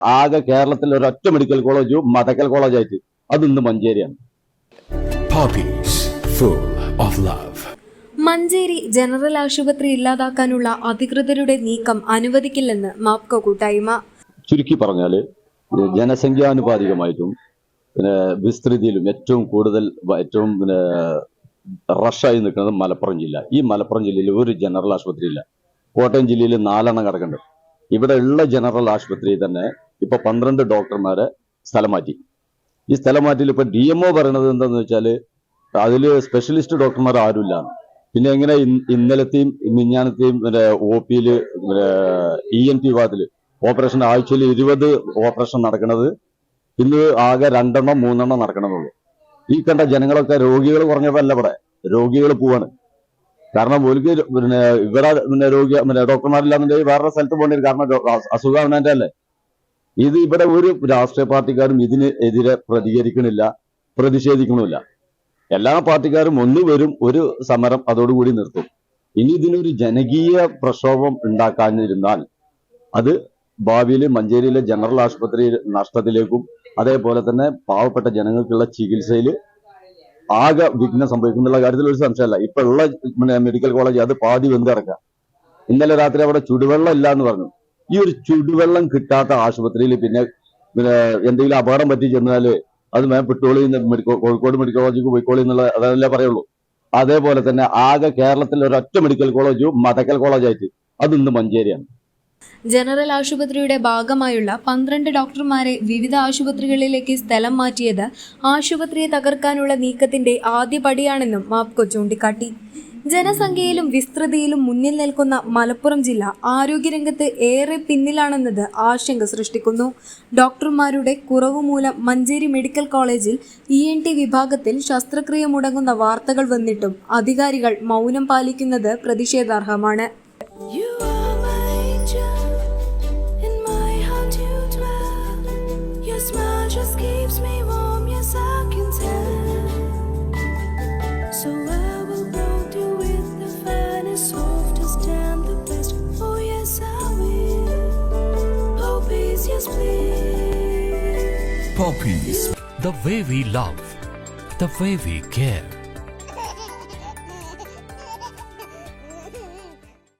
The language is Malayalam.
ആകെ കേരളത്തിൽ ഒരൊറ്റ മെഡിക്കൽ കോളേജും മെഡിക്കൽ കോളേജായിട്ട് അത് ഇന്ന് മഞ്ചേരിയാണ്. മഞ്ചേരി ജനറൽ ആശുപത്രി ഇല്ലാതാക്കാനുള്ള അധികൃതരുടെ നീക്കം അനുവദിക്കില്ലെന്ന് മാപ്കോ കൂട്ടായ്മ. ചുരുക്കി പറഞ്ഞാൽ ജനസംഖ്യാനുപാതികമായിട്ടും വിസ്തൃതിയിലും ഏറ്റവും കൂടുതൽ റഷായി നിൽക്കുന്നത് മലപ്പുറം ജില്ല. ഈ മലപ്പുറം ജില്ലയിൽ ഒരു ജനറൽ ആശുപത്രി ഇല്ല. കോട്ടയം ജില്ലയിൽ 4 കിടക്കുന്നുണ്ട്. ഇവിടെ ഉള്ള ജനറൽ ആശുപത്രിയിൽ തന്നെ ഇപ്പൊ 12 ഡോക്ടർമാരെ സ്ഥലം മാറ്റി. ഈ സ്ഥലം മാറ്റിയിൽ ഇപ്പൊ DMO പറയണത് എന്താന്ന് വെച്ചാൽ അതില് സ്പെഷ്യലിസ്റ്റ് ഡോക്ടർമാർ ആരുമില്ല. പിന്നെ എങ്ങനെ ഇന്നലത്തെയും മിഞ്ഞാനത്തെയും OP-യിൽ ENT വിഭാഗത്തില് ഓപ്പറേഷൻ ആഴ്ചയിൽ 20 ഓപ്പറേഷൻ നടക്കുന്നത് ഇന്ന് ആകെ 2-3 നടക്കണമെന്നുള്ളൂ. ഈ കണ്ട ജനങ്ങളൊക്കെ രോഗികൾ കുറഞ്ഞതല്ല, ഇവിടെ രോഗികൾ പോവാണ്. കാരണം ഓർക്ക് ഇവിടെ ഡോക്ടർമാരില്ലാന്നുണ്ടെങ്കിൽ വേറെ സ്ഥലത്ത് പോകേണ്ടി വരും. കാരണം അസുഖം അവനന്റെ അല്ലേ. ഇത് ഇവിടെ ഒരു രാഷ്ട്രീയ പാർട്ടിക്കാരും ഇതിന് എതിരെ പ്രതികരിക്കണില്ല, പ്രതിഷേധിക്കണമില്ല. എല്ലാ പാർട്ടിക്കാരും ഒന്ന് വരും, ഒരു സമരം അതോടുകൂടി നിർത്തും. ഇനി ഇതിനൊരു ജനകീയ പ്രക്ഷോഭം ഉണ്ടാക്കാനിരുന്നാൽ അത് ഭാവിയിൽ മഞ്ചേരിയിലെ ജനറൽ ആശുപത്രി നഷ്ടത്തിലേക്കും അതേപോലെ തന്നെ പാവപ്പെട്ട ജനങ്ങൾക്കുള്ള ചികിത്സയിൽ ആകെ വിഘ്നം സംഭവിക്കുന്നുള്ള കാര്യത്തിൽ ഒരു സംശയമല്ല. ഇപ്പൊ ഉള്ള മെഡിക്കൽ കോളേജ് അത് പാതി വെന്തിറക്കുക. ഇന്നലെ രാത്രി അവിടെ ചുടുവെള്ളം ഇല്ല എന്ന് പറഞ്ഞു. ഈ ഒരു ചുടുവെള്ളം കിട്ടാത്ത ആശുപത്രിയിൽ പിന്നെ എന്തെങ്കിലും അപകടം പറ്റി ചെന്നാല് അത് പെട്ടോളി കോഴിക്കോട് മെഡിക്കൽ കോളേജിലേക്ക് പോയിക്കോളി എന്നുള്ള അതല്ലേ പറയുള്ളൂ. അതേപോലെ തന്നെ ആകെ കേരളത്തിൽ ഒരൊറ്റ മെഡിക്കൽ കോളേജും മെഡിക്കൽ കോളേജായിട്ട് അത് ഇന്ന് മഞ്ചേരിയാണ്. ജനറൽ ആശുപത്രിയുടെ ഭാഗമായുള്ള 12 ഡോക്ടർമാരെ വിവിധ ആശുപത്രികളിലേക്ക് സ്ഥലം മാറ്റിയത് ആശുപത്രിയെ തകർക്കാനുള്ള നീക്കത്തിന്റെ ആദ്യപടിയാണെന്നും മാപ്കോ ചൂണ്ടിക്കാട്ടി. ജനസംഖ്യയിലും വിസ്തൃതിയിലും മുന്നിൽ നിൽക്കുന്ന മലപ്പുറം ജില്ല ആരോഗ്യരംഗത്ത് ഏറെ പിന്നിലാണെന്നത് ആശങ്ക സൃഷ്ടിക്കുന്നു. ഡോക്ടർമാരുടെ കുറവ് മൂലം മഞ്ചേരി മെഡിക്കൽ കോളേജിൽ ENT വിഭാഗത്തിൽ ശസ്ത്രക്രിയ മുടങ്ങുന്ന വാർത്തകൾ വന്നിട്ടും അധികാരികൾ മൗനം പാലിക്കുന്നത് പ്രതിഷേധാർഹമാണ്. Just keeps me warm, yes I can tell. So I will protect you with the finest, softest and the best. Oh yes I will. Poppies, yes please. Poppies, the way we love, the way we care.